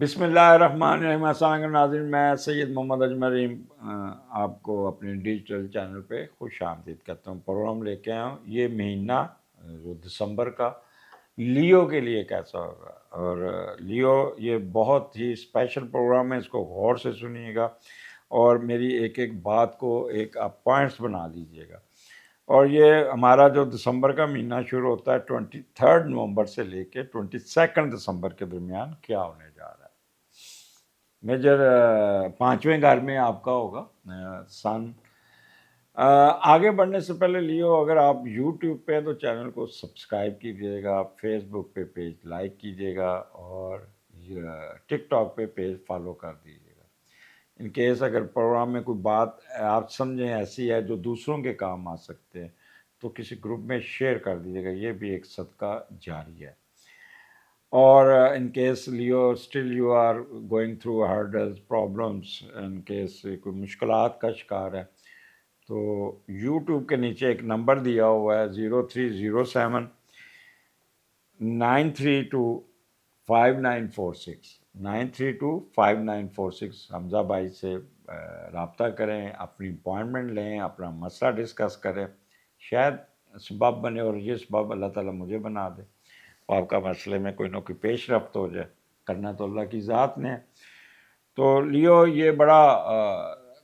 بسم اللہ الرحمن الرحیم۔ السلام علیکم ناظرین، میں سید محمد اجمل آپ کو اپنے ڈیجیٹل چینل پہ خوش آمدید کرتا ہوں۔ پروگرام لے کے آیا ہوں یہ مہینہ جو دسمبر کا لیو کے لیے کیسا ہوگا، اور لیو یہ بہت ہی اسپیشل پروگرام ہے، اس کو غور سے سنیے گا اور میری ایک ایک بات کو ایک آپ پوائنٹس بنا لیجیے گا۔ اور یہ ہمارا جو دسمبر کا مہینہ شروع ہوتا ہے 23 نومبر سے لے کے 22 دسمبر کے درمیان کیا ہونے جا رہا ہے۔ میجر پانچویں گھر میں آپ کا ہوگا سن۔ آگے بڑھنے سے پہلے لیو، اگر آپ یوٹیوب پہ تو چینل کو سبسکرائب کیجیے گا، فیس بک پہ پیج لائک کیجیے گا، اور ٹک ٹاک پہ پیج فالو کر دیجیے گا۔ ان کیس اگر پروگرام میں کوئی بات آپ سمجھیں ایسی ہے جو دوسروں کے کام آ سکتے ہیں تو کسی گروپ میں شیئر کر دیجیے گا، یہ بھی ایک صدقہ جاری ہے۔ اور in case live still you are going through hurdles problems, in case کوئی مشکلات کا شکار ہے تو یوٹیوب کے نیچے ایک نمبر دیا ہوا ہے 0307 932 5946 932 5946۔ حمزہ بھائی سے رابطہ کریں، اپنی اپوائنٹمنٹ لیں، اپنا مسئلہ ڈسکس کریں، شاید سبب بنے، اور یہ سبب اللہ تعالیٰ مجھے بنا دے، آپ کا مسئلے میں کوئی نہ کوئی پیش رفت ہو جائے، کرنا تو اللہ کی ذات نے۔ تو لیو یہ بڑا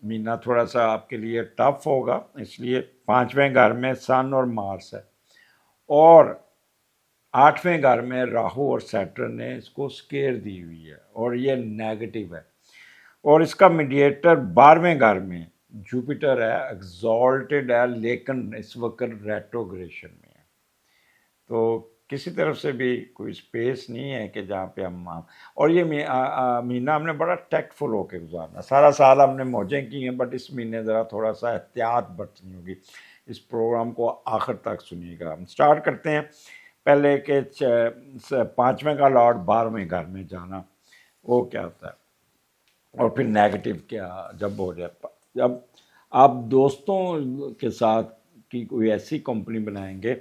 مہینہ تھوڑا سا آپ کے لیے ٹف ہوگا، اس لیے پانچویں گھر میں سن اور مارس ہے، اور آٹھویں گھر میں راہو اور سیٹرن نے اس کو سکیر دی ہوئی ہے، اور یہ نیگیٹو ہے، اور اس کا میڈیٹر 12ویں گھر میں جوپیٹر ہے، ایگزالٹڈ ہے، لیکن اس وقت ریٹروگریشن میں ہے۔ تو کسی طرف سے بھی کوئی اسپیس نہیں ہے کہ جہاں پہ ہم اور یہ مہینہ ہم نے بڑا ٹیکٹ فل ہو کے گزارنا، سارا سال ہم نے موجیں کی ہیں، بٹ اس مہینے ذرا تھوڑا سا احتیاط برتنی ہوگی۔ اس پروگرام کو آخر تک سنیے گا۔ ہم سٹارٹ کرتے ہیں پہلے کہ پانچویں کا لارڈ 12ویں گھر میں جانا وہ کیا ہوتا ہے، اور پھر نیگیٹو کیا جب ہو جائے، جب آپ دوستوں کے ساتھ کی کوئی ایسی کمپنی بنائیں گے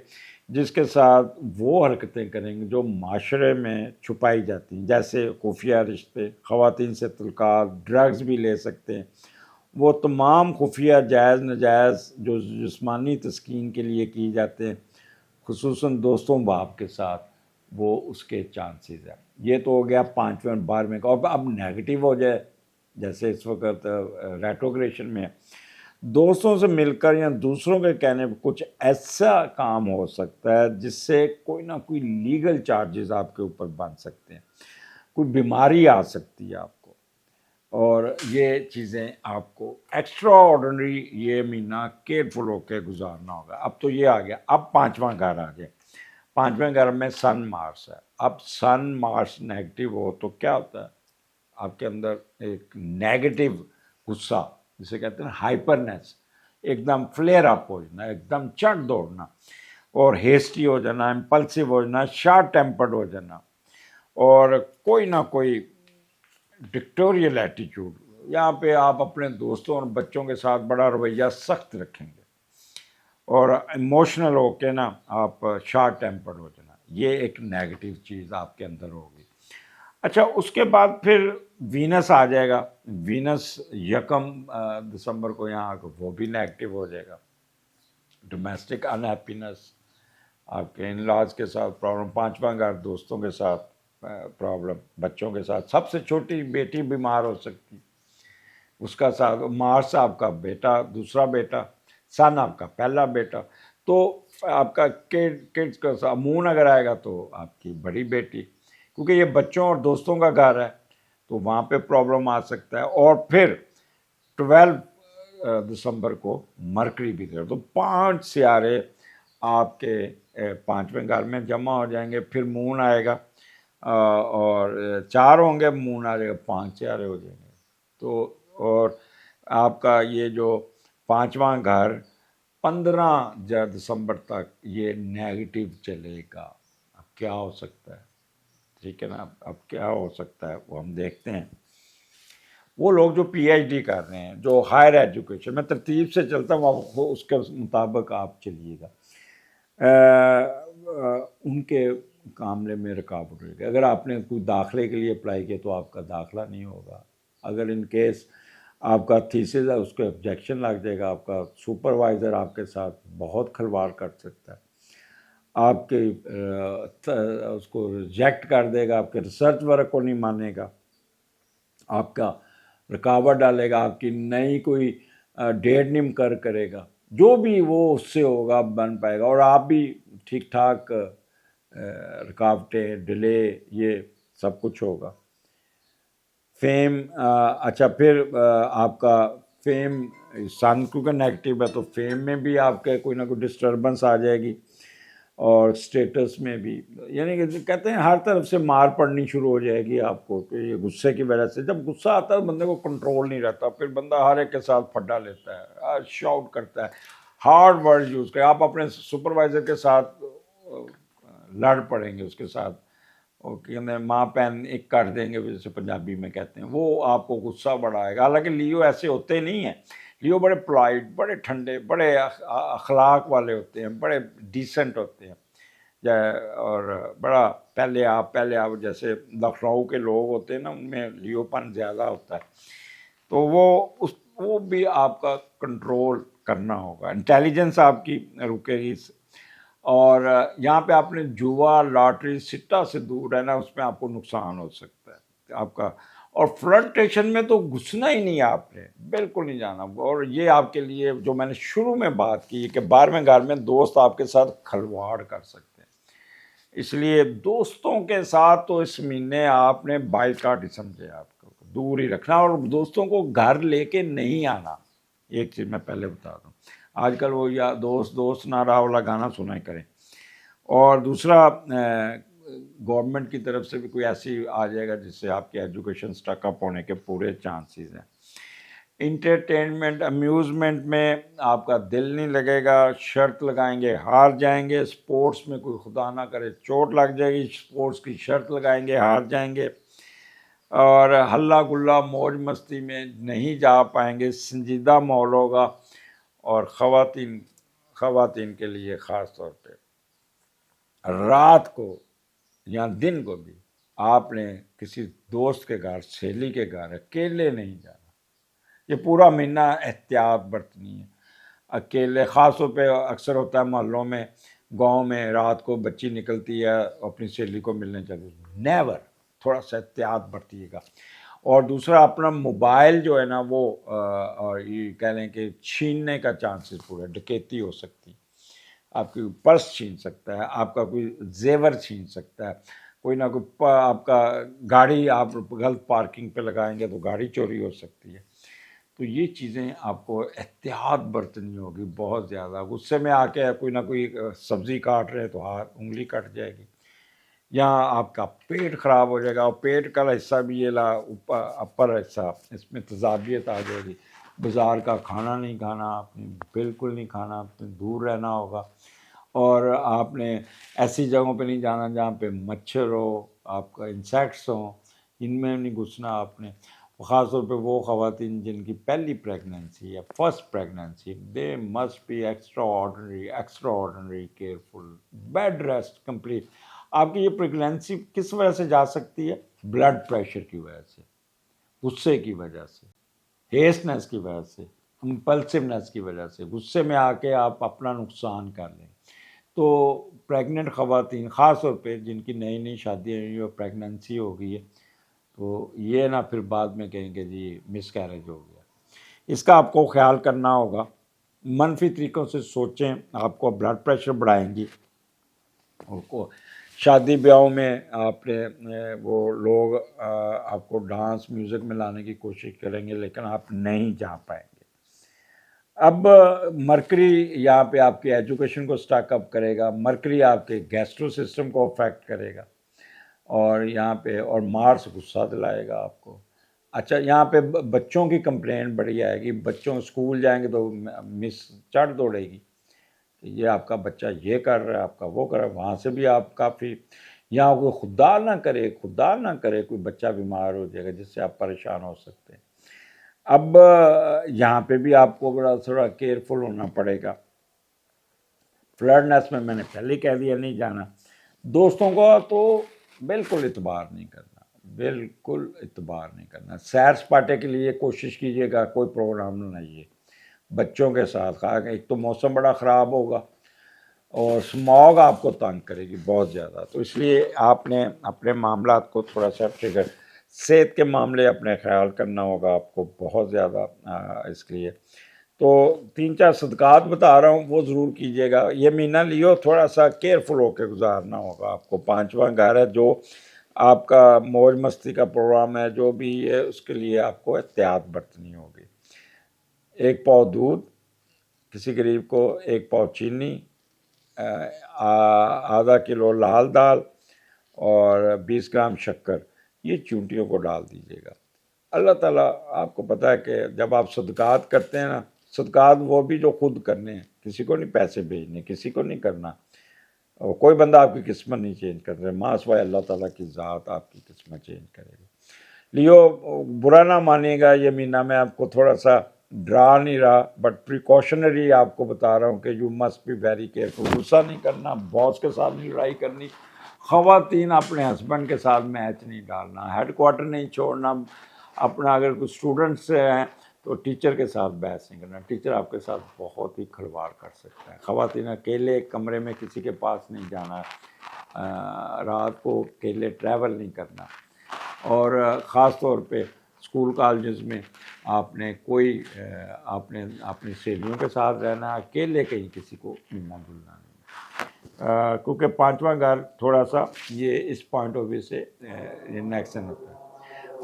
جس کے ساتھ وہ حرکتیں کریں گے جو معاشرے میں چھپائی جاتی ہیں، جیسے خفیہ رشتے، خواتین سے تعلقات، ڈرگز بھی لے سکتے ہیں، وہ تمام خفیہ جائز ناجائز جو جسمانی تسکین کے لیے کی جاتے ہیں، خصوصاً دوستوں باپ کے ساتھ، وہ اس کے چانسز ہیں۔ یہ تو ہو گیا پانچویں اور 12ویں کا، اور اب نیگیٹو ہو جائے جیسے اس وقت ریٹروگریشن میں ہے، دوستوں سے مل کر یا دوسروں کے کہنے پر کچھ ایسا کام ہو سکتا ہے جس سے کوئی نہ کوئی لیگل چارجز آپ کے اوپر بن سکتے ہیں، کوئی بیماری آ سکتی ہے آپ کو، اور یہ چیزیں آپ کو ایکسٹرا آرڈنری یہ مہینہ کیئرفل ہو کے گزارنا ہوگا۔ اب تو یہ آ گیا، اب پانچواں گھر آ گیا، پانچویں گھر میں سن مارس ہے۔ اب سن مارس نیگیٹو ہو تو کیا ہوتا ہے، آپ کے اندر ایک نیگیٹو غصہ جسے کہتے ہیں ہائپرنیس، ایک دم فلیئر اپ ہو جانا، ایک دم چڑھ دوڑنا، اور ہیسٹی ہو جانا، امپلسو ہو جانا، شارٹ ٹیمپرڈ ہو جانا، اور کوئی نہ کوئی ڈکٹوریل ایٹیچیوڈ، یہاں پہ آپ اپنے دوستوں اور بچوں کے ساتھ بڑا رویہ سخت رکھیں گے، اور ایموشنل ہو کے نا آپ شارٹ ٹیمپرڈ ہو جانا، یہ ایک نیگیٹو چیز آپ کے اندر ہوگی۔ اچھا، اس کے بعد پھر وینس آ جائے گا، وینس 1 دسمبر کو یہاں وہ بھی نیگیٹو ہو جائے گا، ڈومیسٹک ان ہیپینس، آپ کے ان لاز کے ساتھ پرابلم، پانچواں گھر دوستوں کے ساتھ پرابلم، بچوں کے ساتھ، سب سے چھوٹی بیٹی بیمار ہو سکتی، اس کا ساتھ مارس آپ کا بیٹا، دوسرا بیٹا، سن آپ کا پہلا بیٹا، تو آپ کا کڈس کا ساتھ مون اگر آئے گا تو آپ کی بڑی بیٹی، کیونکہ یہ بچوں اور دوستوں کا گھر ہے تو وہاں پہ پرابلم آ سکتا ہے۔ اور پھر 12 دسمبر کو مرکری بھی کر، تو 5 سیارے آپ کے پانچویں گھر میں جمع ہو جائیں گے، پھر مون آئے گا، اور 4 ہوں گے، مون آ جائے گا، 5 سیارے ہو جائیں گے، تو اور آپ کا یہ جو پانچواں گھر 15 دسمبر تک یہ نیگیٹو چلے گا۔ اب کیا ہو سکتا ہے، ٹھیک ہے نا، اب کیا ہو سکتا ہے وہ ہم دیکھتے ہیں۔ وہ لوگ جو پی ایچ ڈی کر رہے ہیں، جو ہائر ایجوکیشن میں، ترتیب سے چلتا ہوں، اس کے مطابق آپ چلیے گا، ان کے معاملے میں رکاوٹ ہوئے گی. اگر آپ نے کوئی داخلے کے لیے اپلائی کیا تو آپ کا داخلہ نہیں ہوگا. اگر ان کیس آپ کا تھیسس ہے اس کو آبجیکشن لگ جائے گا, آپ کا سپروائزر آپ کے ساتھ بہت کھلواڑ کر سکتا ہے, آپ کے اس کو ریجیکٹ کر دے گا, آپ کے ریسرچ ورک کو نہیں مانے گا, آپ کا رکاوٹ ڈالے گا, آپ کی نئی کوئی ڈیٹ نہیں مقرر کرے گا. جو بھی وہ اس سے ہوگا بن پائے گا, اور آپ بھی ٹھیک ٹھاک رکاوٹیں, ڈیلے, یہ سب کچھ ہوگا. فیم, اچھا پھر آپ کا فیم سن کیونکہ نیگیٹو ہے تو فیم میں بھی آپ کے کوئی نہ کوئی ڈسٹربنس آ جائے گی, اور سٹیٹس میں بھی, یعنی کہ کہتے ہیں ہر طرف سے مار پڑنی شروع ہو جائے گی آپ کو, کہ یہ غصے کی وجہ سے. جب غصہ آتا ہے بندے کو کنٹرول نہیں رہتا, پھر بندہ ہر ایک کے ساتھ پھڈا لیتا ہے, شاؤٹ کرتا ہے, ہارڈ ورڈ یوز کرے. آپ اپنے سپروائزر کے ساتھ لڑ پڑیں گے, اس کے ساتھ وہ کہتے ہیں ماں پہن ایک کر دیں گے جیسے پنجابی میں کہتے ہیں, وہ آپ کو غصہ بڑھائے گا. حالانکہ لیو ایسے ہوتے نہیں ہیں, لیو بڑے پولائٹ, بڑے ٹھنڈے, بڑے اخلاق والے ہوتے ہیں, بڑے ڈیسنٹ ہوتے ہیں, اور بڑا پہلے آپ جیسے لکھنؤ کے لوگ ہوتے ہیں نا, ان میں لیو پن زیادہ ہوتا ہے. تو وہ بھی آپ کا کنٹرول کرنا ہوگا. انٹیلیجنس آپ کی رکے گی. اور یہاں پہ آپ نے جوا, لاٹری, سٹا سے دور رہنا, اس میں آپ کو نقصان ہو سکتا ہے آپ کا. اور فلرٹیشن میں تو گھسنا ہی نہیں, آپ نے بالکل نہیں جانا. اور یہ آپ کے لیے جو میں نے شروع میں بات کی کہ 12ویں گھر میں دوست آپ کے ساتھ کھلواڑ کر سکتے ہیں, اس لیے دوستوں کے ساتھ تو اس مہینے آپ نے بائیکاٹ ہی سمجھے, آپ کو دور ہی رکھنا, اور دوستوں کو گھر لے کے نہیں آنا. ایک چیز میں پہلے بتا دوں, آج کل وہ یا دوست نہ رہا والا گانا سنا کریں. اور دوسرا, گورنمنٹ کی طرف سے بھی کوئی ایسی آ جائے گا جس سے آپ کی ایجوکیشن سٹک اپ ہونے کے پورے چانسز ہیں. انٹرٹینمنٹ, امیوزمنٹ میں آپ کا دل نہیں لگے گا, شرط لگائیں گے ہار جائیں گے. سپورٹس میں کوئی خدا نہ کرے چوٹ لگ جائے گی, سپورٹس کی شرط لگائیں گے ہار جائیں گے. اور ہلا گلا موج مستی میں نہیں جا پائیں گے, سنجیدہ ماحول ہوگا. اور خواتین کے لیے خاص طور پہ رات کو یا دن کو بھی آپ نے کسی دوست کے گھر, سہیلی کے گھر اکیلے نہیں جانا. یہ پورا مہینہ احتیاط برتنی ہے. اکیلے خاص طور پہ اکثر ہوتا ہے محلوں میں, گاؤں میں, رات کو بچی نکلتی ہے اپنی سہیلی کو ملنے چلی, نیور, تھوڑا سا احتیاط برتیے گا. اور دوسرا, اپنا موبائل جو ہے نا وہ یہ کہہ لیں کہ چھیننے کا چانسز پورا, ڈکیتی ہو سکتی, آپ کی پرس چھین سکتا ہے, آپ کا کوئی زیور چھین سکتا ہے, کوئی نہ کوئی آپ کا گاڑی آپ غلط پارکنگ پہ لگائیں گے تو گاڑی چوری ہو سکتی ہے. تو یہ چیزیں آپ کو احتیاط برتنی ہوگی بہت زیادہ. غصے میں آ کے کوئی نہ کوئی سبزی کاٹ رہے تو ہاتھ انگلی کٹ جائے گی, یا آپ کا پیٹ خراب ہو جائے گا. اور پیٹ کا حصہ بھی یہ اپر حصہ, اس میں تضادیت آ جائے گی. بازار کا کھانا نہیں کھانا, آپ نے بالکل نہیں کھانا, آپ نے دور رہنا ہوگا. اور آپ نے ایسی جگہوں پہ نہیں جانا جہاں پہ مچھر ہو, آپ کا انسیکٹس ہوں, ان میں نہیں گھسنا آپ نے. خاص طور پہ وہ خواتین جن کی پہلی پریگننسی یا first pregnancy, they must be extraordinary careful. Bed rest complete. آپ کی یہ پریگننسی کس وجہ سے جا سکتی ہے؟ بلڈ پریشر کی وجہ سے, غصے کی وجہ سے, ہیسنس کی وجہ سے, امپلسونیس کی وجہ سے. غصے میں آ کے آپ اپنا نقصان کر لیں. تو پریگننٹ خواتین خاص طور پہ جن کی نئی شادی ہوئی اور پریگننسی ہو گئی ہے, تو یہ نہ پھر بعد میں کہیں کہ جی مس کیریج ہو گیا. اس کا آپ کو خیال کرنا ہوگا. منفی طریقوں سے سوچیں, آپ کو بلڈ پریشر بڑھائیں گی. شادی بیاہوں میں آپ نے وہ لوگ آپ کو ڈانس میوزک میں لانے کی کوشش کریں گے, لیکن آپ نہیں جا پائیں گے. اب مرکری یہاں پہ آپ کی ایجوکیشن کو سٹاک اپ کرے گا. مرکری آپ کے گیسٹرو سسٹم کو افیکٹ کرے گا, اور یہاں پہ اور مارس غصہ دلائے گا آپ کو. اچھا, یہاں پہ بچوں کی کمپلین بڑی آئے گی. بچوں اسکول جائیں گے تو مس چڑھ دوڑے گی کہ یہ آپ کا بچہ یہ کر رہا ہے, آپ کا وہ کر رہا ہے. وہاں سے بھی آپ کافی, یہاں کوئی خدا نہ کرے کوئی بچہ بیمار ہو جائے گا جس سے آپ پریشان ہو سکتے ہیں. اب یہاں پہ بھی آپ کو بڑا تھوڑا کیئرفل ہونا پڑے گا. فلرٹنس میں نے پہلے کہہ دیا نہیں جانا. دوستوں کا تو بالکل اعتبار نہیں کرنا، بالکل اعتبار نہیں کرنا. سیر سپاٹے کے لیے کوشش کیجیے گا، کوئی پروگرام نہ لائیے بچوں کے ساتھ. خواہ کہ ایک تو موسم بڑا خراب ہوگا اور اسموگ آپ کو تنگ کرے گی بہت زیادہ، تو اس لیے آپ نے اپنے معاملات کو تھوڑا سا فکر، صحت کے معاملے اپنے خیال کرنا ہوگا آپ کو بہت زیادہ. اس لیے تو 3-4 صدقات بتا رہا ہوں وہ ضرور کیجیے گا. یہ مہینہ لیو تھوڑا سا کیئرفل ہو کے گزارنا ہوگا آپ کو. 5واں گھر ہے، جو آپ کا موج مستی کا پروگرام ہے جو بھی ہے، اس کے لیے آپ کو احتیاط برتنی ہوگی. 1 پاؤ دودھ کسی غریب کو، 1 پاؤ چینی، آدھا کلو لال دال اور 20 گرام شکر، یہ چونٹیوں کو ڈال دیجیے گا. اللہ تعالیٰ آپ کو پتہ ہے کہ جب آپ صدقات کرتے ہیں نا، صدقات وہ بھی جو خود کرنے ہیں، کسی کو نہیں پیسے بھیجنے، کسی کو نہیں کرنا، اور کوئی بندہ آپ کی قسمت نہیں چینج کر رہے، ماں سوائے اللہ تعالیٰ کی ذات آپ کی قسمت چینج کرے گا. لیو برا نہ مانیے گا، یہ مہینہ میں آپ کو تھوڑا سا ڈرا نہیں رہا، بٹ پریکاشنری آپ کو بتا رہا ہوں کہ you must be very careful. غصہ نہیں کرنا، باس کے ساتھ نہیں لڑائی کرنی، خواتین اپنے ہسبینڈ کے ساتھ میچ نہیں ڈالنا، ہیڈ کوارٹر نہیں چھوڑنا. اپنا اگر کوئی اسٹوڈنٹس ہیں تو ٹیچر کے ساتھ بحث نہیں کرنا، ٹیچر آپ کے ساتھ بہت ہی کھلواڑ کر سکتا ہے. خواتین اکیلے کمرے میں کسی کے پاس نہیں جانا، رات کو اکیلے ٹریول نہیں کرنا، اور خاص طور پہ اسکول کالجز میں آپ نے کوئی آپ نے اپنی سہیلیوں کے ساتھ رہنا، اکیلے کہیں کسی کو ملنا جلنا نہیں. کیونکہ 5واں گھر تھوڑا سا یہ اس پوائنٹ آف ویو سے انیکشن ہوتا ہے.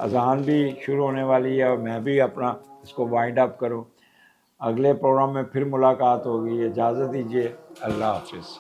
اذان بھی شروع ہونے والی ہے اور میں بھی اپنا اس کو وائنڈ اپ کروں. اگلے پروگرام میں پھر ملاقات ہوگی، اجازت دیجیے، اللہ حافظ.